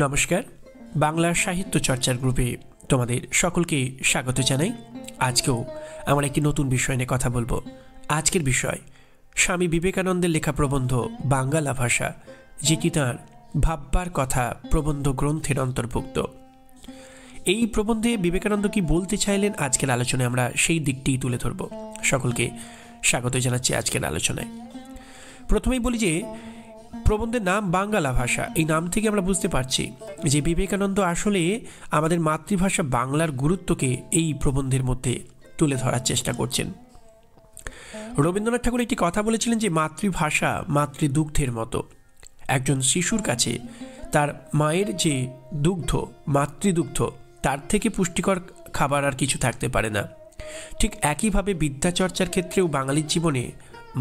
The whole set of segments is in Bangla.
নমস্কার, বাংলা সাহিত্য চর্চার গ্রুপে তোমাদের সকলকে স্বাগত জানাই। আজকেও আমরা একটি নতুন বিষয় নিয়ে কথা বলবো। আজকের বিষয় স্বামী বিবেকানন্দের লেখা প্রবন্ধ বাঙ্গালা ভাষা, যেটি তাঁর ভাববার কথা প্রবন্ধ গ্রন্থের অন্তর্ভুক্ত। এই প্রবন্ধে বিবেকানন্দ কি বলতে চাইলেন, আজকের আলোচনায় আমরা সেই দিকটিই তুলে ধরব। সকলকে স্বাগত জানাচ্ছি আজকের আলোচনায়। প্রথমেই বলি যে প্রবন্ধের নাম বাঙ্গালা ভাষা। এই নাম থেকে আমরা বুঝতে পারছি যে বিবেকানন্দ আসলে আমাদের মাতৃভাষা বাংলার গুরুত্বকে এই প্রবন্ধের মধ্যে তুলে ধরার চেষ্টা করছেন। রবীন্দ্রনাথ ঠাকুর একটি কথা বলেছিলেন যে মাতৃভাষা মাতৃদুগ্ধের মতো। একজন শিশুর কাছে তার মায়ের যে দুগ্ধ, মাতৃদুগ্ধ, তার থেকে পুষ্টিকর খাবার আর কিছু থাকতে পারে না। ঠিক একইভাবে বিদ্যাচর্চার ক্ষেত্রেও বাঙালির জীবনে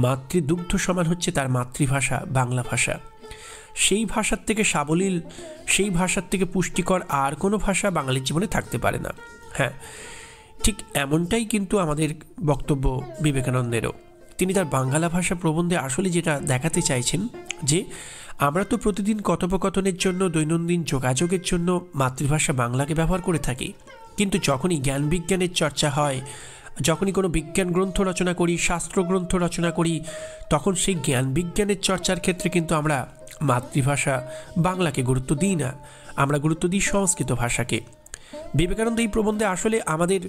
মাতৃদুগ্ধ সমান হচ্ছে তার মাতৃভাষা বাংলা ভাষা। সেই ভাষার থেকে সাবলীল, সেই ভাষার থেকে পুষ্টিকর আর কোনো ভাষা বাঙালির জীবনে থাকতে পারে না। হ্যাঁ, ঠিক এমনটাই কিন্তু আমাদের বক্তব্য বিবেকানন্দেরও। তিনি তার বাংলা ভাষা প্রবন্ধে আসলে যেটা দেখাতে চাইছেন যে আমরা তো প্রতিদিন কথোপকথনের জন্য, দৈনন্দিন যোগাযোগের জন্য মাতৃভাষা বাংলাকে ব্যবহার করে থাকি, কিন্তু যখনই জ্ঞান বিজ্ঞানের চর্চা হয়, যখনই কোনো বিজ্ঞান গ্রন্থ রচনা করি, শাস্ত্র গ্রন্থ রচনা করি, তখন সেই জ্ঞান বিজ্ঞানের চর্চার ক্ষেত্রে কিন্তু আমরা মাতৃভাষা বাংলাকে গুরুত্ব দিই না, আমরা গুরুত্ব দিই সংস্কৃত ভাষাকে। বিবেকানন্দ এই প্রবন্ধে আসলে আমাদের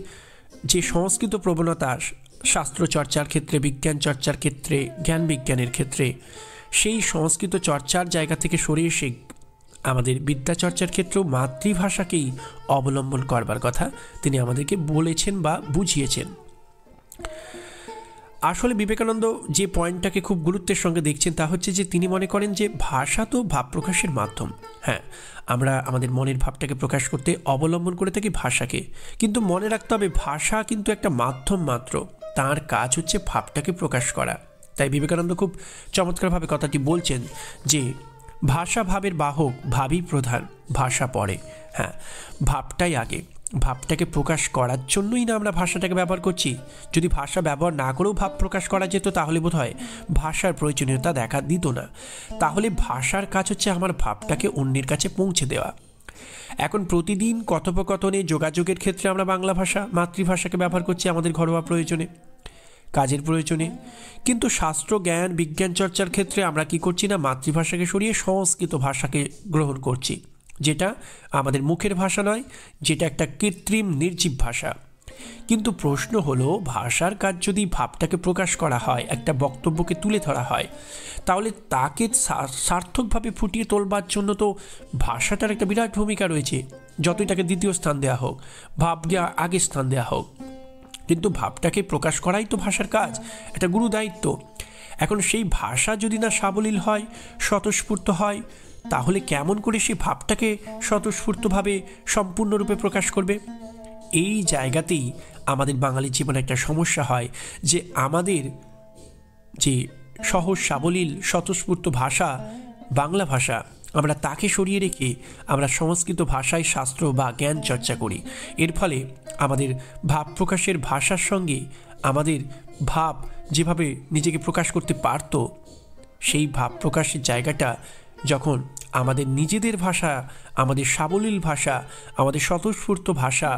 যে সংস্কৃত প্রবণতা শাস্ত্র চর্চার ক্ষেত্রে, বিজ্ঞান চর্চার ক্ষেত্রে, জ্ঞান বিজ্ঞানের ক্ষেত্রে, সেই সংস্কৃত চর্চার জায়গা থেকে সরে এসে আমাদের বিদ্যাচর্চার ক্ষেত্রেও মাতৃভাষাকেই অবলম্বন করবার কথা তিনি আমাদেরকে বলেছেন বা বুঝিয়েছেন। আসলে বিবেকানন্দ যে পয়েন্টটাকে খুব গুরুত্বের সঙ্গে দেখছেন তা হচ্ছে যে তিনি মনে করেন যে ভাষা তো ভাব প্রকাশের মাধ্যম। হ্যাঁ, আমরা আমাদের মনের ভাবটাকে প্রকাশ করতে অবলম্বন করে থাকি ভাষাকে, কিন্তু মনে রাখতে হবে ভাষা কিন্তু একটা মাধ্যম মাত্র, তার কাজ হচ্ছে ভাবটাকে প্রকাশ করা। তাই বিবেকানন্দ খুব চমৎকারভাবে কথাটি বলছেন যে ভাষা ভাবের বাহক, ভাবই প্রধান, ভাষা পরে। হ্যাঁ, ভাবটাই আগে, ভাবটাকে প্রকাশ করার জন্যই না আমরা ভাষাটাকে ব্যবহার করছি। যদি ভাষা ব্যবহার না করেও ভাব প্রকাশ করা যেত তাহলে বোধহয় ভাষার প্রয়োজনীয়তা দেখা দিত না। তাহলে ভাষার কাজ হচ্ছে আমার ভাবটাকে অন্যের কাছে পৌঁছে দেওয়া। এখন প্রতিদিন কথোপকথনে, যোগাযোগের ক্ষেত্রে আমরা বাংলা ভাষা, মাতৃভাষাকে ব্যবহার করছি আমাদের ঘরোয়া প্রয়োজনে, কাজের প্রয়োজনে, কিন্তু শাস্ত্র, জ্ঞান, বিজ্ঞান চর্চার ক্ষেত্রে আমরা কি করছি না, মাতৃভাষাকে সরিয়ে সংস্কৃত ভাষাকে গ্রহণ করছি, যেটা আমাদের মুখের ভাষা নয়, যেটা একটা কৃত্রিম নির্জীব ভাষা। কিন্তু প্রশ্ন হলো, ভাষার কাজ যদি ভাবটাকে প্রকাশ করা হয়, একটা বক্তব্যকে তুলে ধরা হয়, তাহলে তাকে সার্থকভাবে ফুটিয়ে তোলবার জন্য তো ভাষাটার একটা বিরাট ভূমিকা রয়েছে। যতই তাকে দ্বিতীয় স্থান দেওয়া হোক, ভাবকে আগে স্থান দেওয়া হোক, কিন্তু ভাবটাকে প্রকাশ করাই তো ভাষার কাজ, এটা গুরু দায়িত্ব। এখন সেই ভাষা যদি না সাবলীল হয়, স্বতঃস্ফূর্ত হয়, তাহলে কেমন করে সেই ভাবটাকে স্বতঃস্ফূর্তভাবে সম্পূর্ণরূপে প্রকাশ করবে? এই জায়গাতেই আমাদের বাঙালির জীবনে একটা সমস্যা হয় যে আমাদের যে সহজ সাবলীল স্বতঃস্ফূর্ত ভাষা বাংলা ভাষা, আমরা তাকে সরিয়ে রেখে আমরা সংস্কৃত ভাষায় শাস্ত্র বা জ্ঞান চর্চা করি। এর ফলে আমাদের ভাব প্রকাশের ভাষার সঙ্গে আমাদের ভাব যেভাবে নিজেকে প্রকাশ করতে পারত, সেই ভাব প্রকাশের জায়গাটা যখন আমাদের নিজেদের ভাষা, আমাদের সাবলীল ভাষা, আমাদের স্বতঃস্ফূর্ত ভাষা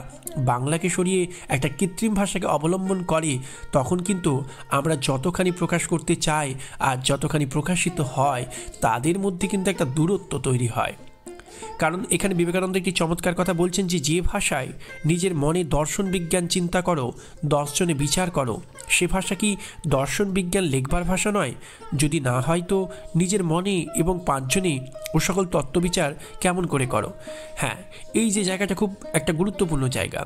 বাংলাকে সরিয়ে একটা কৃত্রিম ভাষাকে অবলম্বন করে, তখন কিন্তু আমরা যতখানি প্রকাশ করতে চাই আর যতখানি প্রকাশিত হয়, তাদের মধ্যে কিন্তু একটা দূরত্ব তৈরি হয়। কারণ এখানে বিবেকানন্দ একটি চমৎকার কথা বলছেন যে যে ভাষায় নিজের মনে দর্শন বিজ্ঞান চিন্তা করো, দর্শনে বিচার করো, সে ভাষা কি দর্শন বিজ্ঞান লেখবার ভাষা নয়? যদি না হয় তো নিজের মনে এবং পাঁচজনে ও সকল তত্ত্ববিচার কেমন করে করো? হ্যাঁ, এই যে জায়গাটা খুব একটা গুরুত্বপূর্ণ জায়গা।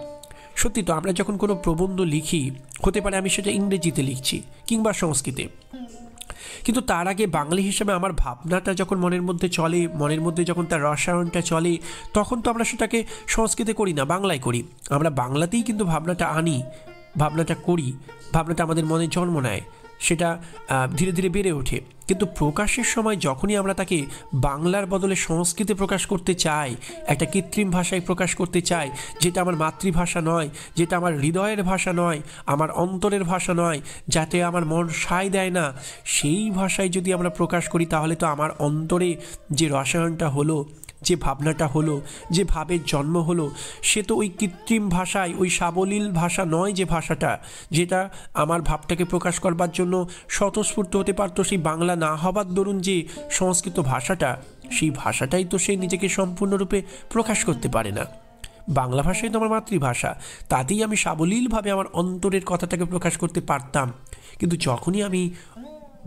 সত্যি তো, আমরা যখন কোনো প্রবন্ধ লিখি, হতে পারে আমি সেটা ইংরেজিতে লিখছি কিংবা সংস্কৃতে, কিন্তু তার আগে বাঙালি হিসেবে আমার ভাবনাটা যখন মনের মধ্যে চলে, মনের মধ্যে যখন তার রসায়নটা চলে, তখন তো আমরা সেটাকে সংস্কৃতে করি না, বাংলায় করি। আমরা বাংলাতেই কিন্তু ভাবনাটা আনি, ভাবনাটা করি, ভাবনাটা আমাদের মনে জন্ম নেয়, সেটা ধীরে ধীরে বেড়ে ওঠে। কিন্তু প্রকাশের সময় যখনই আমরা তাকে বাংলার বদলে সংস্কৃতে প্রকাশ করতে চাই, একটা কৃত্রিম ভাষায় প্রকাশ করতে চাই, যেটা আমার মাতৃভাষা নয়, যেটা আমার হৃদয়ের ভাষা নয়, আমার অন্তরের ভাষা নয়, যাতে আমার মন সায় দেয় না, সেই ভাষায় যদি আমরা প্রকাশ করি, তাহলে তো আমার অন্তরে যে রসায়নটা হলো, যে ভাবনাটা হলো, যে ভাবের জন্ম হলো, সে তো ওই কৃত্রিম ভাষায়, ওই সাবলীল ভাষা নয়, যে ভাষাটা, যেটা আমার ভাবটাকে প্রকাশ করবার জন্য স্বতঃস্ফূর্ত হতে পারতো, সেই বাংলা না হবার দরুন যে সংস্কৃত ভাষাটা, সেই ভাষাটাই তো সে নিজেকে সম্পূর্ণরূপে প্রকাশ করতে পারে না। বাংলা ভাষাই তো আমার মাতৃভাষা, তাতেই আমি সাবলীলভাবে আমার অন্তরের কথাটাকে প্রকাশ করতে পারতাম। কিন্তু যখনই আমি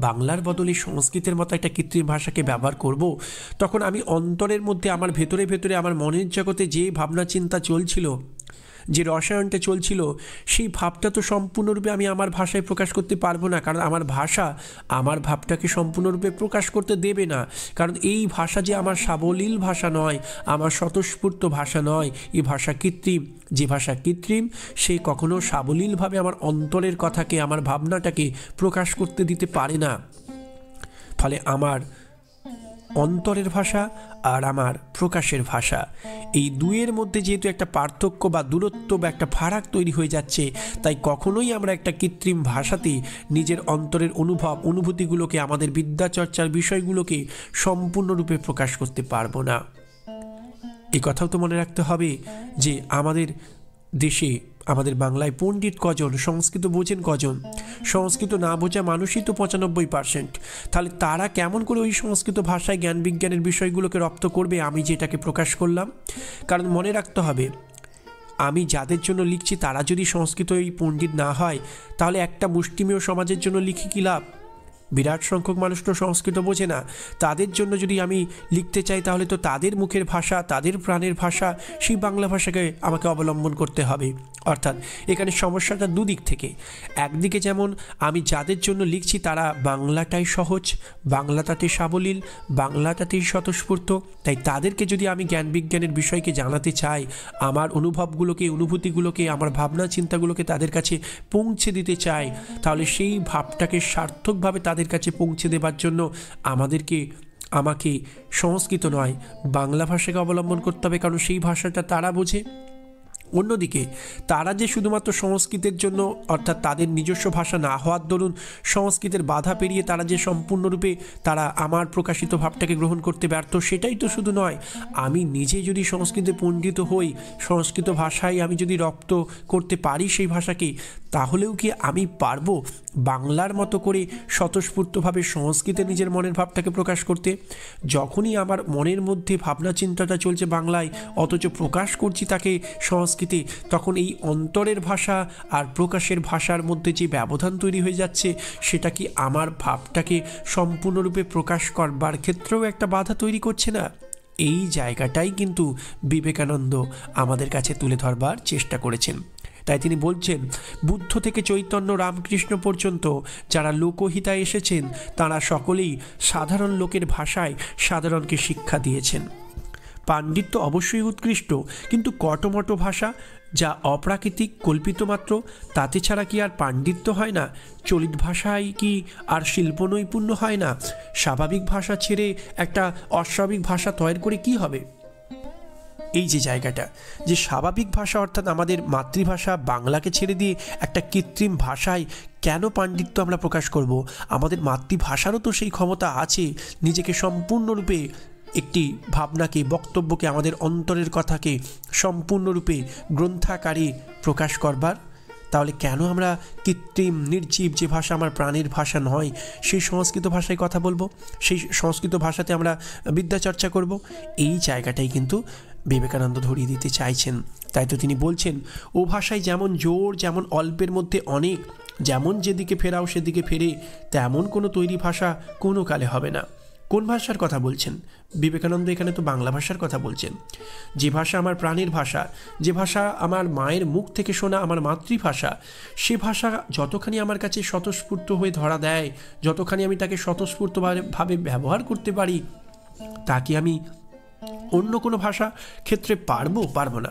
বাংলার বদলে সংস্কৃতের মতো একটা কৃত্রিম ভাষাকে ব্যবহার করব, তখন আমি অন্তরের মধ্যে, আমার ভেতরে ভেতরে, আমার মনের জগতে যে ভাবনা চিন্তা চলছিল, যে রসায়নটা চলছিল, সেই ভাবটা তো সম্পূর্ণরূপে আমি আমার ভাষায় প্রকাশ করতে পারবো না, কারণ আমার ভাষা আমার ভাবটাকে সম্পূর্ণরূপে প্রকাশ করতে দেবে না। কারণ এই ভাষা যে আমার সাবলীল ভাষা নয়, আমার স্বতঃস্ফূর্ত ভাষা নয়, এই ভাষা কৃত্রিম। যে ভাষা কৃত্রিম, সে কখনো সাবলীলভাবে আমার অন্তরের কথাকে, আমার ভাবনাটাকে প্রকাশ করতে দিতে পারে না। ফলে আমার অন্তরের ভাষা আর আমার প্রকাশের ভাষা, এই দুয়ের মধ্যে যেহেতু একটা পার্থক্য বা দূরত্ব বা একটা ফারাক তৈরি হয়ে যাচ্ছে, তাই কখনোই আমরা একটা কৃত্রিম ভাষাতে নিজের অন্তরের অনুভব, অনুভূতিগুলোকে, আমাদের বিদ্যাচর্চার বিষয়গুলোকে সম্পূর্ণরূপে প্রকাশ করতে পারবো না। এই কথাও তো মনে রাখতে হবে যে আমাদের দেশে, আমাদের বাংলায় পণ্ডিত কজন, সংস্কৃত বোঝেন কজন? সংস্কৃত না বোঝা মানুষই তো 95%। তাহলে তারা কেমন করে ওই সংস্কৃত ভাষায় জ্ঞান বিজ্ঞানের বিষয়গুলোকে রপ্ত করবে আমি যেটাকে প্রকাশ করলাম? কারণ মনে রাখতে হবে, আমি যাদের জন্য লিখছি তারা যদি সংস্কৃত এই পণ্ডিত না হয়, তাহলে একটা মুষ্টিমেয় সমাজের জন্য লিখে কী লাভ? বিরাট সংখ্যক মানুষ তো সংস্কৃত বোঝে না, তাদের জন্য যদি আমি লিখতে চাই, তাহলে তো তাদের মুখের ভাষা, তাদের প্রাণের ভাষা, সেই বাংলা ভাষাকে আমাকে অবলম্বন করতে হবে। অর্থাৎ এখানে সমস্যাটা দুদিক থেকে। একদিকে যেমন আমি যাদের জন্য লিখছি তারা বাংলাটাই সহজ, বাংলাটাতে সাবলীল, বাংলাটাতেই স্বতঃস্ফূর্ত, তাই তাদেরকে যদি আমি জ্ঞান বিজ্ঞানের বিষয়কে জানাতে চাই, আমার অনুভবগুলোকে, অনুভূতিগুলোকে, আমার ভাবনা চিন্তাগুলোকে তাদের কাছে পৌঁছে দিতে চাই, তাহলে সেই ভাবটাকে সার্থকভাবে তাদের কাছে পৌঁছে দেবার জন্য আমাকে সংস্কৃত নয়, বাংলা ভাষাকে অবলম্বন করতে হবে, কারণ সেই ভাষাটা তারা বোঝে। অন্যদিকে তারা যে শুধুমাত্র সংস্কৃতের জন্য, অর্থাৎ তাদের নিজস্ব ভাষা না হওয়ার দরুন সংস্কৃতের বাধা পেরিয়ে তারা যে সম্পূর্ণরূপে তারা আমার প্রকাশিত ভাবটাকে গ্রহণ করতে ব্যর্থ, সেটাই তো শুধু নয়, আমি নিজে যদি সংস্কৃতে পণ্ডিত হই, সংস্কৃত ভাষায় আমি যদি রপ্ত করতে পারি সেই ভাষাকে, তাহলেও কি আমি পারবো বাংলার মতো করে স্বতঃস্ফূর্তভাবে সংস্কৃতে নিজের মনের ভাবটাকে প্রকাশ করতে? যখনই আমার মনের মধ্যে ভাবনা চিন্তাটা চলছে বাংলায়, অথচ প্রকাশ করছি তাকে সংস্কৃতে, তখন এই অন্তরের ভাষা আর প্রকাশের ভাষার মধ্যে যে ব্যবধান তৈরি হয়ে যাচ্ছে, সেটা কি আমার ভাবটাকে সম্পূর্ণরূপে প্রকাশ করবার ক্ষেত্রেও একটা বাধা তৈরি করছে না? এই জায়গাটাই কিন্তু বিবেকানন্দ আমাদের কাছে তুলে ধরবার চেষ্টা করেছেন। তাই তিনি বলছেন, বুদ্ধ থেকে চৈতন্য, রামকৃষ্ণ পর্যন্ত যারা লোকহিতায় এসেছেন, তারা সকলেই সাধারণ লোকের ভাষায় সাধারণকে শিক্ষা দিয়েছেন। পাণ্ডিত্য অবশ্যই উৎকৃষ্ট, কিন্তু কটমট ভাষা যা অপ্রাকৃতিক, কল্পিত মাত্র, তাতে ছাড়া কি আর পাণ্ডিত্য হয় না? চলিত ভাষায় কি আর শিল্প নৈপুণ্য হয় না? স্বাভাবিক ভাষা ছেড়ে একটা অস্বাভাবিক ভাষা তৈরি করে কি হবে? এই যে জায়গাটা, যে স্বাভাবিক ভাষা অর্থাৎ আমাদের মাতৃভাষা বাংলাকে ছেড়ে দিয়ে একটা কৃত্রিম ভাষায় কেন পাণ্ডিত্য আমরা প্রকাশ করব? আমাদের মাতৃভাষারও তো সেই ক্ষমতা আছে নিজেকে সম্পূর্ণরূপে একটি ভাবনাকে, বক্তব্যকে, আমাদের অন্তরের কথাকে সম্পূর্ণরূপে গ্রন্থাকারে প্রকাশ করবার। তাহলে কেন আমরা কৃত্রিম, নির্জীব, যে ভাষা আমার প্রাণের ভাষা নয়, সেই সংস্কৃত ভাষায় কথা বলবো, সেই সংস্কৃত ভাষাতে আমরা বিদ্যাচর্চা করব? এই জায়গাটাই কিন্তু বিবেকানন্দ ধরিয়ে দিতে চাইছেন। তাই তো তিনি বলছেন, ও ভাষায় যেমন জোর, যেমন অল্পের মধ্যে অনেক, যেমন যেদিকে ফেরাও সেদিকে ফেরে, তেমন কোনো তৈরি ভাষা কোনো কালে হবে না। কোন ভাষার কথা বলছেন বিবেকানন্দ? এখানে তো বাংলা ভাষার কথা বলছেন। যে ভাষা আমার প্রাণের ভাষা, যে ভাষা আমার মায়ের মুখ থেকে শোনা আমার মাতৃভাষা, সে ভাষা যতখানি আমার কাছে স্বতঃস্ফূর্ত হয়ে ধরা দেয়, যতখানি আমি তাকে স্বতঃস্ফূর্তভাবে ব্যবহার করতে পারি, তা কি আমি অন্য কোনো ভাষা ক্ষেত্রে পারবো না।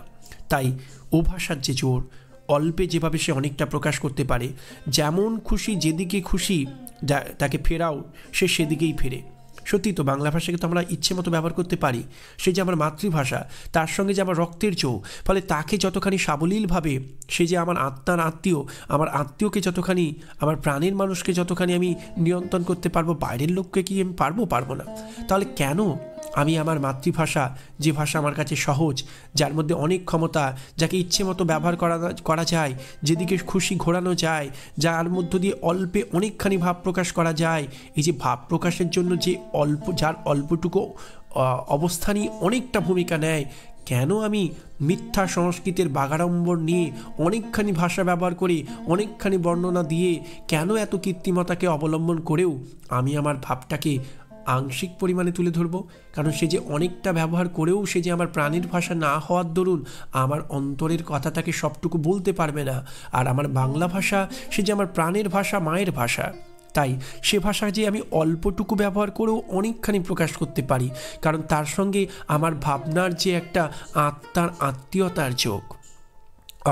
তাই ও ভাষার যে জোর, অল্পে যেভাবে সে অনেকটা প্রকাশ করতে পারে, যেমন খুশি যেদিকে খুশি তাকে ফেরাও সে সেদিকেই ফেরে। সত্যি তো বাংলা ভাষাকে তো আমরা ইচ্ছে মতো ব্যবহার করতে পারি। সে যে আমার মাতৃভাষা, তার সঙ্গে যে আমার রক্তের চৌ, ফলে তাকে যতখানি সাবলীলভাবে, সে যে আমার আত্মার আত্মীয়, আমার আত্মীয়কে যতখানি, আমার প্রাণের মানুষকে যতখানি আমি নিয়ন্ত্রণ করতে পারবো, বাইরের লোককে কি আমি পারবো না? তাহলে কেন আমি আমার মাতৃভাষা, যে ভাষা আমার কাছে সহজ, যার মধ্যে অনেক ক্ষমতা, যাকে ইচ্ছে মতো ব্যবহার করা যায়, যেদিকে খুশি ঘোরানো যায়, যার মধ্য দিয়ে অল্পে অনেকখানি ভাব প্রকাশ করা যায়, এই যে ভাব প্রকাশের জন্য যে যার অল্পটুকু অবস্থানই অনেকটা ভূমিকা নেয়, কেন আমি মিথ্যা সংস্কৃতের বাগাড়ম্বর নিয়ে অনেকখানি ভাষা ব্যবহার করে, অনেকখানি বর্ণনা দিয়ে, কেন এত কৃত্রিমতাকে অবলম্বন করেও আমি আমার ভাবটাকে আংশিক পরিমাণে তুলে ধরবো? কারণ সে যে অনেকটা ব্যবহার করেও সে যে আমার প্রাণের ভাষা না হওয়ার দরুন আমার অন্তরের কথাটাকে সবটুকু বলতে পারবে না। আর আমার বাংলা ভাষা, সে যে আমার প্রাণের ভাষা, মায়ের ভাষা, তাই সে ভাষা যে আমি অল্পটুকু ব্যবহার করেও অনেকখানি প্রকাশ করতে পারি, কারণ তার সঙ্গে আমার ভাবনার যে একটা আত্মার আত্মীয়তার যোগ।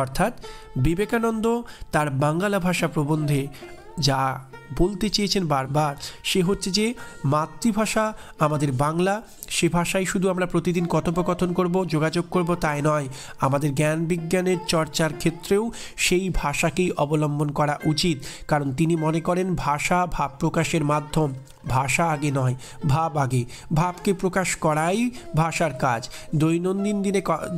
অর্থাৎ বিবেকানন্দ তার বাংলা ভাষা প্রবন্ধে যা বলতে চেয়েছেন বারবার, সে হচ্ছে যে মাতৃভাষা আমাদের বাংলা, সে ভাষায় শুধু আমরা প্রতিদিন কথোপকথন করব, যোগাযোগ করব তাই নয়, আমাদের জ্ঞান বিজ্ঞানের চর্চার ক্ষেত্রেও সেই ভাষাকেই অবলম্বন করা উচিত। কারণ তিনি মনে করেন ভাষা ভাব প্রকাশের মাধ্যম, ভাষা আগে নয়, ভাব আগে। ভাবকে প্রকাশ করাই ভাষার কাজ। দৈনন্দিন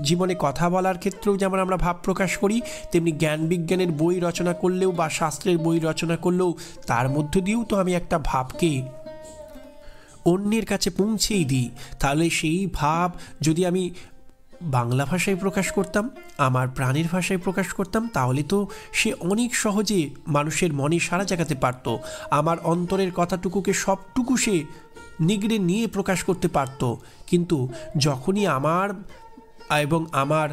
জীবনে কথা বলার ক্ষেত্রেও যেমন আমরা ভাব প্রকাশ করি, তেমনি জ্ঞান বিজ্ঞানের বই রচনা করলেও বা শাস্ত্রের বই রচনা করলেও তার মধ্য দিয়েও তো আমি একটা ভাবকে অন্যের কাছে পৌঁছেই দিই। তাহলে সেই ভাব যদি আমি বাংলা ভাষায় প্রকাশ করতাম, আমার প্রাণের ভাষায় প্রকাশ করতাম, তাহলে তো সে অনেক সহজে মানুষের মনে সাড়া জাগাতে পারত। আমার অন্তরের কথাটুকুকে সবটুকু সে নিগড়ে নিয়ে প্রকাশ করতে পারত। কিন্তু যখনই আমার এবং আমার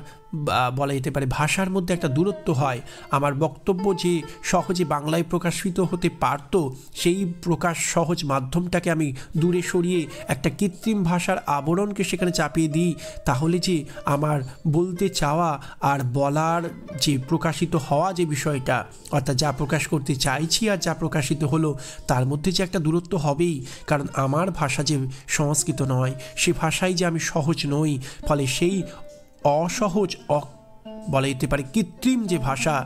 বলা যেতে পারে ভাষার মধ্যে একটা দূরত্ব হয়, আমার বক্তব্য যে সহজে বাংলায় প্রকাশিত হতে পারত, সেই প্রকাশ সহজ মাধ্যমটাকে আমি দূরে সরিয়ে একটা কৃত্রিম ভাষার আবরণকে সেখানে চাপিয়ে দিই, তাহলে যে আমার বলতে চাওয়া আর বলার যে প্রকাশিত হওয়া যে বিষয়টা, অর্থাৎ যা প্রকাশ করতে চাইছি আর যা প্রকাশিত হলো, তার মধ্যে যে একটা দূরত্ব হবেই। কারণ আমার ভাষা যে সংস্কৃত নয়, সে ভাষায় যে আমি সহজ নই, ফলে সেই অসহজ বলা যেতে পারে কৃত্রিম যে ভাষা,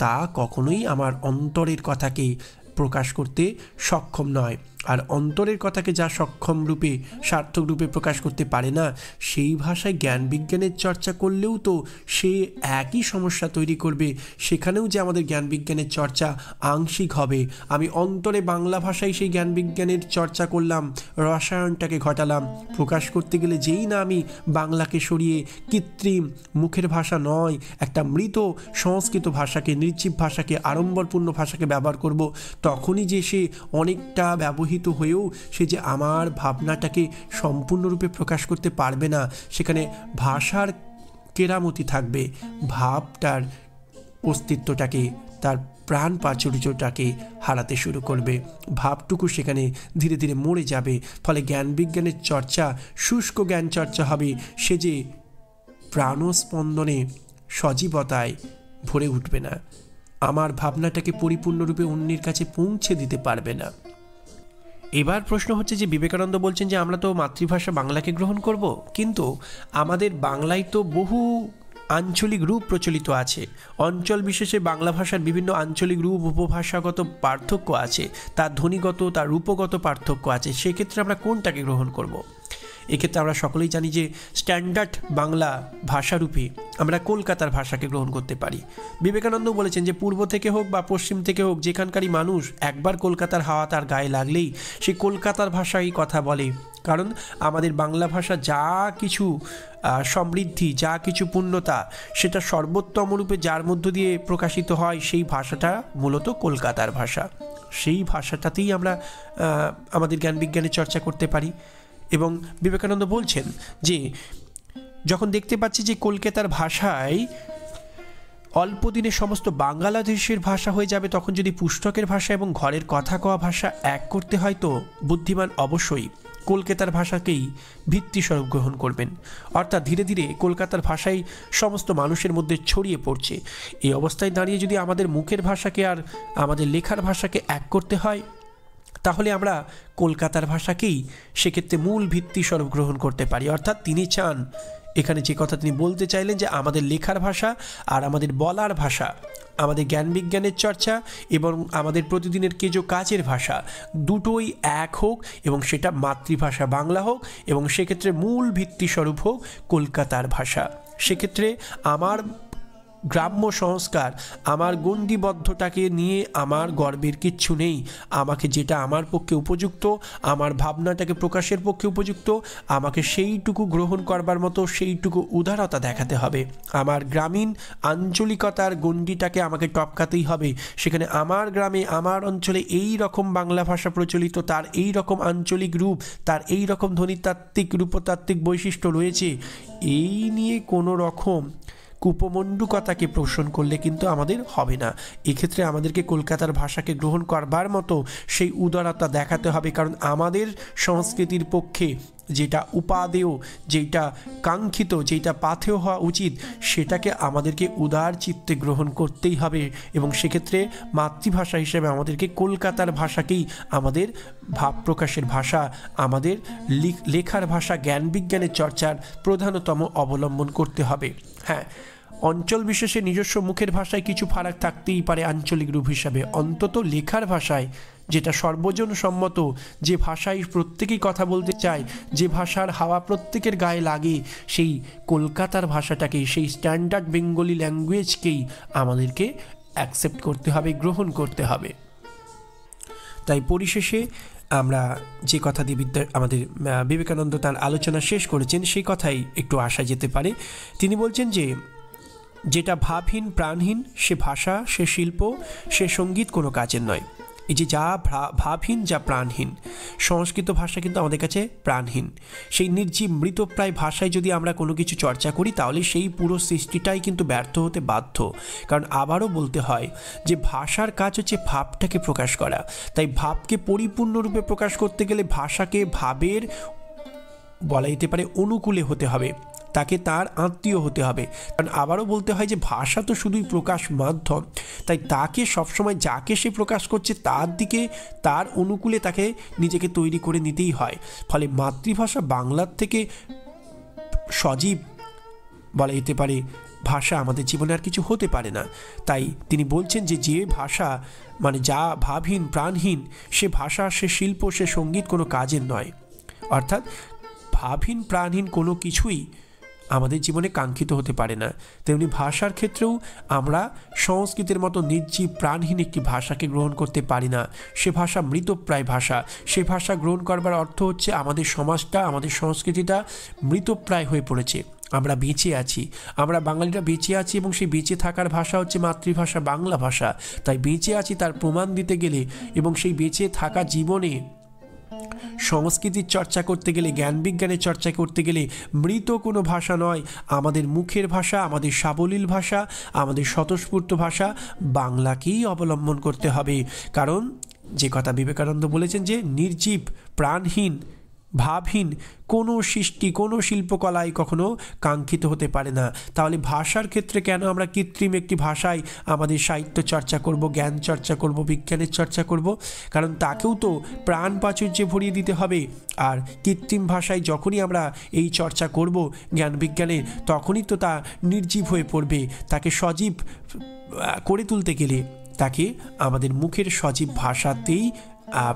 তা কখনোই আমার অন্তরের কথাকে প্রকাশ করতে সক্ষম নয়। আর অন্তরের কথাকে যা সক্ষম রূপে, সার্থক রূপে প্রকাশ করতে পারে না, সেই ভাষায় জ্ঞান বিজ্ঞানের চর্চা করলেও তো সে একই সমস্যা তৈরি করবে। সেখানেও যে আমাদের জ্ঞান বিজ্ঞানের চর্চা আংশিক হবে। আমি অন্তরে বাংলা ভাষায় সেই জ্ঞান বিজ্ঞানের চর্চা করলাম, রসায়নটাকে ঘটালাম, প্রকাশ করতে গেলে যেই না আমি বাংলাকে সরিয়ে কৃত্রিম মুখের ভাষা নয়, একটা মৃত সংস্কৃত ভাষাকে, নির্জীব ভাষাকে, আড়ম্বরপূর্ণ ভাষাকে ব্যবহার করব, তখনই যে সে অনেকটা ব্যবহৃত হয়েও সে যে আমার ভাবনাটাকে সম্পূর্ণরূপে প্রকাশ করতে পারবে না। সেখানে ভাষার কেরামতি থাকবে, ভাবটার অস্তিত্বটাকে, তার প্রাণ প্রাচুর্যটাকে হারাতে শুরু করবে, ভাবটুকু সেখানে ধীরে ধীরে মরে যাবে। ফলে জ্ঞান বিজ্ঞানের চর্চা শুষ্ক জ্ঞান চর্চা হবে, সে যে প্রাণস্পন্দনে, সজীবতায় ভরে উঠবে না, আমার ভাবনাটাকে পরিপূর্ণরূপে অন্যের কাছে পৌঁছে দিতে পারবে না। এবার প্রশ্ন হচ্ছে যে বিবেকানন্দ বলছেন যে আমরা তো মাতৃভাষা বাংলাকে গ্রহণ করব, কিন্তু আমাদের বাংলায় তো বহু আঞ্চলিক রূপ প্রচলিত আছে। অঞ্চল বিশেষে বাংলা ভাষার বিভিন্ন আঞ্চলিক রূপ, উপভাষাগত পার্থক্য আছে, তার ধ্বনিগত, তার রূপগত পার্থক্য আছে। সেক্ষেত্রে আমরা কোনটাকে গ্রহণ করব? এক্ষেত্রে আমরা সকলেই জানি যে স্ট্যান্ডার্ড বাংলা ভাষারূপে আমরা কলকাতার ভাষাকে গ্রহণ করতে পারি। বিবেকানন্দ বলেছেন যে পূর্ব থেকে হোক বা পশ্চিম থেকে হোক, যেখানকারই মানুষ একবার কলকাতার হাওয়া তার গায়ে লাগলেই সে কলকাতার ভাষায় কথা বলে। কারণ আমাদের বাংলা ভাষা যা কিছু সমৃদ্ধি, যা কিছু পূর্ণতা, সেটা সর্বোত্তম রূপে যার মধ্য দিয়ে প্রকাশিত হয়, সেই ভাষাটা মূলত কলকাতার ভাষা। সেই ভাষাটাতেই আমরা আমাদের জ্ঞান বিজ্ঞানের চর্চা করতে পারি। এবং বিবেকানন্দ বলছেন যে যখন দেখতে পাচ্ছি যে কলকাতার ভাষায় অল্প দিনে সমস্ত বাংলাদেশের ভাষা হয়ে যাবে, তখন যদি পুস্তকের ভাষা এবং ঘরের কথা কওয়া ভাষা এক করতে হয়, তো বুদ্ধিমান অবশ্যই কলকাতার ভাষাকেই ভিত্তিস্বরূপ গ্রহণ করবেন। অর্থাৎ ধীরে ধীরে কলকাতার ভাষাই সমস্ত মানুষের মধ্যে ছড়িয়ে পড়ছে। এই অবস্থায় দাঁড়িয়ে যদি আমাদের মুখের ভাষাকে আর আমাদের লেখার ভাষাকে এক করতে হয়, তাহলে আমরা কলকাতার ভাষাকেই সেক্ষেত্রে মূল ভিত্তিস্বরূপ গ্রহণ করতে পারি। অর্থাৎ তিনি চান, এখানে যে কথা তিনি বলতে চাইলেন, যে আমাদের লেখার ভাষা আর আমাদের বলার ভাষা, আমাদের জ্ঞান বিজ্ঞানের চর্চা এবং আমাদের প্রতিদিনের কাজের ভাষা দুটোই এক হোক, এবং সেটা মাতৃভাষা বাংলা হোক, এবং সেক্ষেত্রে মূল ভিত্তিস্বরূপ হোক কলকাতার ভাষা। সেক্ষেত্রে আমার গ্রাম্য সংস্কার, আমার গণ্ডিবদ্ধটাকে নিয়ে আমার গর্বের কিচ্ছু নেই। আমাকে যেটা আমার পক্ষে উপযুক্ত, আমার ভাবনাটাকে প্রকাশের পক্ষে উপযুক্ত, আমাকে সেইটুকু গ্রহণ করবার মতো সেইটুকু উদারতা দেখাতে হবে। আমার গ্রামীণ আঞ্চলিকতার গণ্ডিটাকে আমাকে টপকাতেই হবে। সেখানে আমার গ্রামে, আমার অঞ্চলে এই রকম বাংলা ভাষা প্রচলিত, তার এই রকম আঞ্চলিক রূপ, তার এই রকম ধ্বনিতাত্ত্বিক রূপতাত্ত্বিক বৈশিষ্ট্য রয়েছে, এই নিয়ে কোনো রকম কুপমণ্ডুকতাকে পোষণ করলে কিন্তু আমাদের হবে না। এক্ষেত্রে আমাদেরকে কলকাতার ভাষাকে গ্রহণ করবার মতো সেই উদারতা দেখাতে হবে, কারণ আমাদের সংস্কৃতির পক্ষে যেটা উপাদেয়, যেটা কাঙ্ক্ষিত, যেটা পাথেয় হওয়া উচিত, সেটাকে আমাদেরকে উদার চিত্তে গ্রহণ করতেই হবে। এবং সেক্ষেত্রে মাতৃভাষা হিসেবে আমাদেরকে কলকাতার ভাষাকেই আমাদের ভাব প্রকাশের ভাষা, আমাদের লেখার ভাষা, জ্ঞান বিজ্ঞানের চর্চার প্রধানতম অবলম্বন করতে হবে। হ্যাঁ, অঞ্চল বিশেষে নিজস্ব মুখের ভাষায় কিছু ফারাক থাকতেই পারে আঞ্চলিক রূপ হিসাবে, অন্তত লেখার ভাষায়, যেটা সর্বজন সম্মত, যে ভাষায় প্রত্যেকেই কথা বলতে চায়, যে ভাষার হাওয়া প্রত্যেকের গায়ে লাগে, সেই কলকাতার ভাষাটাকেই, সেই স্ট্যান্ডার্ড বেঙ্গলি ল্যাঙ্গুয়েজকেই আমাদেরকে অ্যাকসেপ্ট করতে হবে, গ্রহণ করতে হবে। তাই পরিশেষে আমরা যে কথা দিয়ে আমাদের বিবেকানন্দ তার আলোচনা শেষ করেছেন, সেই কথাই একটু আসা যেতে পারে। তিনি বলছেন যে যেটা ভাবহীন প্রাণহীন, সে ভাষা, সে শিল্প, সে সঙ্গীত কোনো কাজের নয়। এই যে যা ভাবহীন, যা প্রাণহীন, সংস্কৃত ভাষা কিন্তু আমাদের কাছে প্রাণহীন। সেই নির্জীব মৃতপ্রায় ভাষায় যদি আমরা কোনো কিছু চর্চা করি, তাহলে সেই পুরো সৃষ্টিটাই কিন্তু ব্যর্থ হতে বাধ্য। কারণ আবারও বলতে হয় যে ভাষার কাজ হচ্ছে ভাবটাকে প্রকাশ করা। তাই ভাবকে পরিপূর্ণরূপে প্রকাশ করতে গেলে ভাষাকে ভাবের, বলা যেতে পারে, অনুকূলে হতে হবে, তাকে তার আত্মীয় হতে হবে। কারণ আবারও বলতে হয় যে ভাষা তো শুধুই প্রকাশ মাধ্যম, তাই তাকে সবসময় যাকে সে প্রকাশ করছে তার দিকে, তার অনুকূলে তাকে নিজেকে তৈরি করে নিতেই হয়। ফলে মাতৃভাষা বাংলার থেকে সজীব, বলা যেতে পারে, ভাষা আমাদের জীবনে আর কিছু হতে পারে না। তাই তিনি বলছেন যে যে ভাষা, মানে যা ভাবহীন প্রাণহীন, সে ভাষা, সে শিল্প, সে সঙ্গীত কোনো কাজের নয়। অর্থাৎ ভাবহীন প্রাণহীন কোনো কিছুই আমাদের জীবনে কাঙ্ক্ষিত হতে পারে না। তেমনি ভাষার ক্ষেত্রেও আমরা সংস্কৃতের মতো নির্জীব প্রাণহীন একটি ভাষাকে গ্রহণ করতে পারি না। সে ভাষা মৃতপ্রায় ভাষা। সে ভাষা গ্রহণ করবার অর্থ হচ্ছে আমাদের সমাজটা, আমাদের সংস্কৃতিটা মৃতপ্রায় হয়ে পড়েছে। আমরা বেঁচে আছি, আমরা বাঙালিরা বেঁচে আছি, এবং সেই বেঁচে থাকার ভাষা হচ্ছে মাতৃভাষা বাংলা ভাষা। তাই বেঁচে আছি তার প্রমাণ দিতে গেলে, এবং সেই বেঁচে থাকা জীবনে সংস্কৃতির চর্চা করতে গেলে, জ্ঞান বিজ্ঞানের চর্চা করতে গেলে মৃত কোনো ভাষা নয়, আমাদের মুখের ভাষা, আমাদের সাবলীল ভাষা, আমাদের স্বতঃস্ফূর্ত ভাষা বাংলাকেই অবলম্বন করতে হবে। কারণ যে কথা বিবেকানন্দ বলেছেন যে নির্জীব প্রাণহীন ভাবহীন কোনো সৃষ্টি, কোনো শিল্পকলাই কখনো কাঙ্ক্ষিত হতে পারে না। তাহলে ভাষার ক্ষেত্রে কেন আমরা কৃত্রিম একটি ভাষায় আমাদের সাহিত্য চর্চা করব, জ্ঞান চর্চা করব, বিজ্ঞানের চর্চা করব? কারণ তাকেও তো প্রাণ প্রাচুর্যে ভরিয়ে দিতে হবে। আর কৃত্রিম ভাষায় যখনই আমরা এই চর্চা করব জ্ঞান বিজ্ঞানে, তখনই তো তা নির্জীব হয়ে পড়বে। তাকে সজীব করে তুলতে গেলে তাকে আমাদের মুখের সজীব ভাষাতেই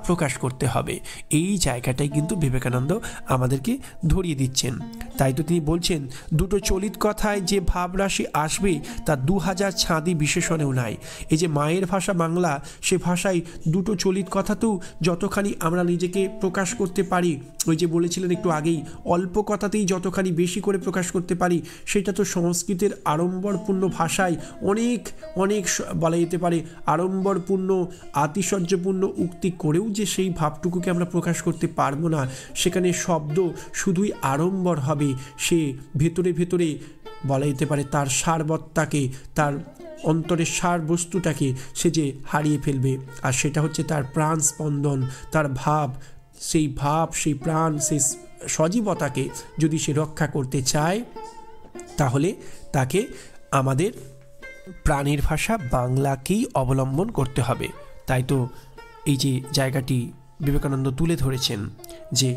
প্রকাশ করতে হবে। এই জায়গাটাই কিন্তু বিবেকানন্দ আমাদেরকে ধরিয়ে দিচ্ছেন। তাই তো তিনি বলছেন, দুটো চলিত কথায় যে ভাবরাশি আসবে তা 2000 ছাঁদি বিশেষণেও নাই। এই যে মায়ের ভাষা বাংলা, সে ভাষায় দুটো চলিত কথাতেও যতখানি আমরা নিজেকে প্রকাশ করতে পারি, ওই যে বলেছিলেন একটু আগেই, অল্প কথাতেই যতখানি বেশি করে প্রকাশ করতে পারি, সেটা তো সংস্কৃতের আড়ম্বরপূর্ণ ভাষায় অনেক অনেক, বলা যেতে পারে, আড়ম্বরপূর্ণ আতিশয্যপূর্ণ উক্তি করেও যে সেই ভাবটুকুকে আমরা প্রকাশ করতে পারবো না। সেখানে শব্দ শুধুই আড়ম্বর হবে, সে ভেতরে ভেতরে, বলা যেতে পারে, তার সারবত্তাকে, তার অন্তরের সার বস্তুটাকে সে যে হারিয়ে ফেলবে। আর সেটা হচ্ছে তার প্রাণ স্পন্দন, তার ভাব, সেই ভাব, সেই প্রাণ, সেই সজীবতাকে যদি সে রক্ষা করতে চায়, তাহলে তাকে আমাদের প্রাণের ভাষা বাংলাকেই অবলম্বন করতে হবে। তাই তো এই যে জায়গাটি বিবেকানন্দ তুলে ধরেছেন যে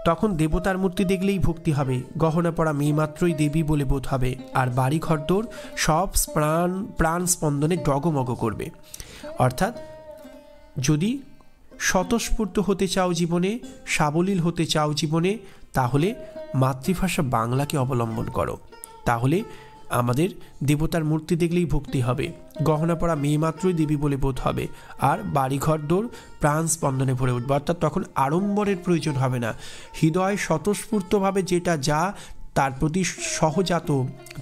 তখন দেবতার মূর্তি দেখলেই ভক্তি হবে, গহনা পরা মেয়ে মাত্রই দেবী বলে বোধ হবে, আর বাড়ি ঘরদোর সব প্রাণ স্পন্দনে ডগমগ করবে। অর্থাৎ যদি স্বতঃস্ফূর্ত হতে চাও জীবনে, সাবলীল হতে চাও জীবনে, তাহলে মাতৃভাষা বাংলাকে অবলম্বন করো। তাহলে আমাদের দেবতার মূর্তি দেখলেই ভক্তি হবে, গহনা পরা মেয়ে মাত্রই দেবী বলে বোধ হবে, আর বাড়িঘর দোর প্রাণ স্পন্দনে ভরে উঠবে। অর্থাৎ তখন আড়ম্বরের প্রয়োজন হবে না, হৃদয় স্বতঃস্ফূর্তভাবে যেটা যা তার প্রতি সহজাত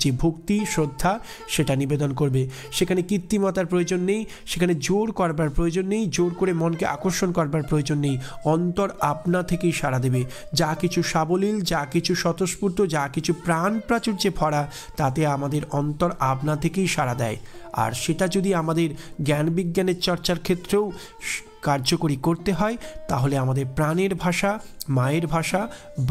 যে ভক্তি শ্রদ্ধা সেটা নিবেদন করবে। সেখানে কৃত্রিমতার প্রয়োজন নেই, সেখানে জোর করবার প্রয়োজন নেই, জোর করে মনকে আকর্ষণ করবার প্রয়োজন নেই। অন্তর আপনা থেকেই সাড়া দেবে। যা কিছু সাবলীল, যা কিছু স্বতঃস্ফূর্ত, যা কিছু প্রাণ প্রাচুর্যে ভরা, তাতে আমাদের অন্তর আপনা থেকেই সাড়া দেয়। আর সেটা যদি আমাদের জ্ঞান বিজ্ঞানের চর্চার ক্ষেত্রেও কার্যকরী করতে হয়, তাহলে আমাদের প্রাণের ভাষা, মায়ের ভাষা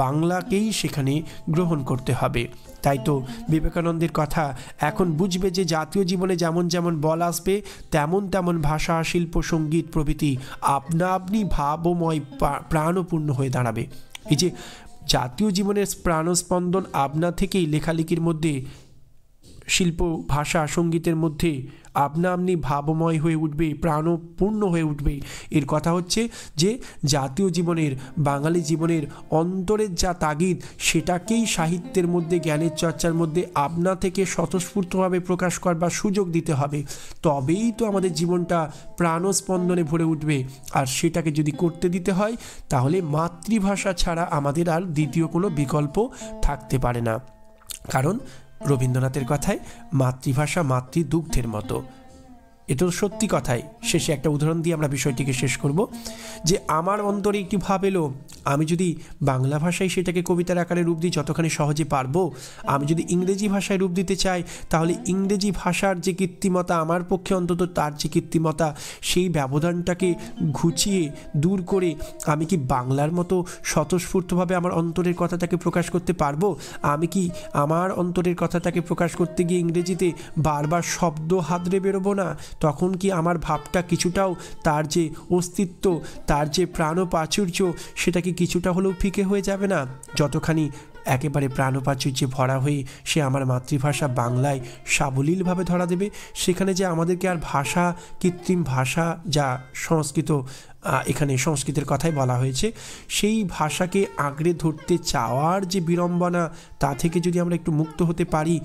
বাংলাকেই সেখানে গ্রহণ করতে হবে। তাই তো বিবেকানন্দের কথা এখন বুঝবে যে জাতীয় জীবনে যেমন যেমন বল আসবে, তেমন তেমন ভাষা, শিল্প, সঙ্গীত প্রভৃতি আপনা আপনি ভাবময় প্রাণপূর্ণ হয়ে দাঁড়াবে। এই যে জাতীয় জীবনের প্রাণস্পন্দন আপনা থেকেই লেখালেখির মধ্যে, শিল্প, ভাষা, সঙ্গীতের মধ্যে আপনা আপনি ভাবময় হয়ে উঠবে, প্রাণপূর্ণ হয়ে উঠবে। এর কথা হচ্ছে যে জাতীয় জীবনের, বাঙালি জীবনের অন্তরের যা তাগিদ, সেটাকেই সাহিত্যের মধ্যে, জ্ঞানের চর্চার মধ্যে আপনা থেকে স্বতঃস্ফূর্তভাবে প্রকাশ করবার সুযোগ দিতে হবে। তবেই তো আমাদের জীবনটা প্রাণস্পন্দনে ভরে উঠবে। আর সেটাকে যদি করতে দিতে হয়, তাহলে মাতৃভাষা ছাড়া আমাদের আর দ্বিতীয় কোনো বিকল্প থাকতে পারে না। কারণ রবীন্দ্রনাথের কথায় মাতৃভাষা মাতৃদুগ্ধের মতো। এটা তো সত্যি কথাই। শেষে একটা উদাহরণ দিয়ে আমরা বিষয়টিকে শেষ করব, যে আমার অন্তরে একটি ভাব এলো, আমি যদি বাংলা ভাষায় সেটাকে কবিতার আকারে রূপ দিই যতখানি সহজে পারবো, আমি যদি ইংরেজি ভাষায় রূপ দিতে চাই, তাহলে ইংরেজি ভাষার যে কৃত্রিমতা, আমার পক্ষে অন্তত তার যে কৃত্রিমতা, সেই ব্যবধানটাকে ঘুচিয়ে দূর করে আমি কি বাংলার মতো স্বতঃস্ফূর্তভাবে আমার অন্তরের কথাটাকে প্রকাশ করতে পারবো? আমি কি আমার অন্তরের কথাটাকে প্রকাশ করতে গিয়ে ইংরেজিতে বারবার শব্দ হাতড়ে বেরোবো না? তখন কি আমার ভাবটা কিছুটাও, তার যে অস্তিত্ব, তার যে প্রাণপ্রাচুর্য, সেটা কি কিছুটা হলেও ফিকে হয়ে যাবে না? যতখানি একেবারে প্রাণপ্রাচুর্যে ভরা হয়ে সে আমার মাতৃভাষা বাংলায় সাবলীলভাবে ধরা দেবে, সেখানে যে আমাদেরকে আর ভাষা, কৃত্রিম ভাষা, যা সংস্কৃত, এখানে সংস্কৃতের কথাই বলা হয়েছে, সেই ভাষাকে আঁকড়ে ধরতে চাওয়ার যে বিড়ম্বনা, তা থেকে যদি আমরা একটু মুক্ত হতে পারি,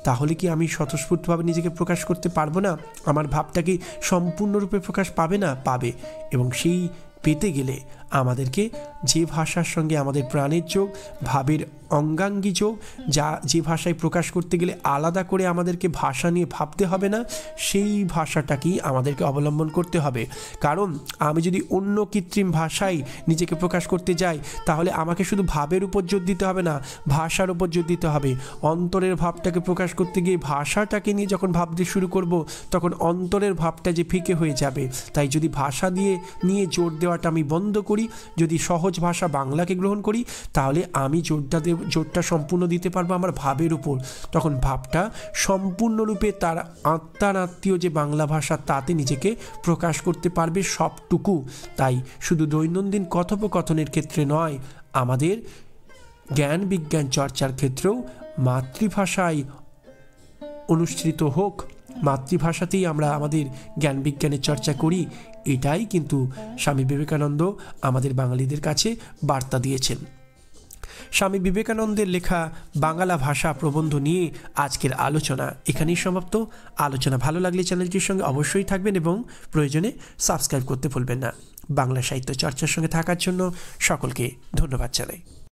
তাহলে কি আমি স্বতঃস্ফূর্তভাবে নিজেকে প্রকাশ করতে পারবো না? আমার ভাবটা কি সম্পূর্ণরূপে প্রকাশ পাবে না? পাবে। এবং সেই পেতে গেলে আমাদেরকে যে ভাষার সঙ্গে আমাদের প্রাণের যোগ, ভাবের অঙ্গাঙ্গী যোগ, যা যে ভাষায় প্রকাশ করতে গেলে আলাদা করে আমাদেরকে ভাষা নিয়ে ভাবতে হবে না, সেই ভাষাটাকেই আমাদেরকে অবলম্বন করতে হবে। কারণ আমি যদি অন্য কৃত্রিম ভাষায় নিজেকে প্রকাশ করতে যাই, তাহলে আমাকে শুধু ভাবের উপর জোর দিতে হবে না, ভাষার উপর জোর দিতে হবে। অন্তরের ভাবটাকে প্রকাশ করতে গিয়ে ভাষাটাকে নিয়ে যখন ভাবতে শুরু করব, তখন অন্তরের ভাবটা যে ফিকে হয়ে যাবে। তাই যদি ভাষা নিয়ে জোর দেওয়াটা আমি বন্ধ করি, যদি সহজ ভাষা বাংলাকে গ্রহণ করি, তাহলে আমি জোরটা সম্পূর্ণ দিতে পারবো আমার ভাবের উপর। তখন ভাবটা সম্পূর্ণরূপে তার আত্মার আত্মীয় যে বাংলা ভাষা, তাতে নিজেকে প্রকাশ করতে পারবে সবটুকু। তাই শুধু দৈনন্দিন কথোপকথনের ক্ষেত্রে নয়, আমাদের জ্ঞান বিজ্ঞান চর্চার ক্ষেত্রেও মাতৃভাষায় অনুসৃত হোক, মাতৃভাষাতেই আমরা আমাদের জ্ঞান বিজ্ঞানের চর্চা করি। এটাই কিন্তু স্বামী বিবেকানন্দ আমাদের বাঙালিদের কাছে বার্তা দিয়েছেন। স্বামী বিবেকানন্দের লেখা বাংলা ভাষা প্রবন্ধ নিয়ে আজকের আলোচনা এখানেই সমাপ্ত। আলোচনা ভালো লাগলে চ্যানেলটির সঙ্গে অবশ্যই থাকবেন এবং প্রয়োজনে সাবস্ক্রাইব করতে ভুলবেন না। বাংলা সাহিত্য চর্চার সঙ্গে থাকার জন্য সকলকে ধন্যবাদ জানাই।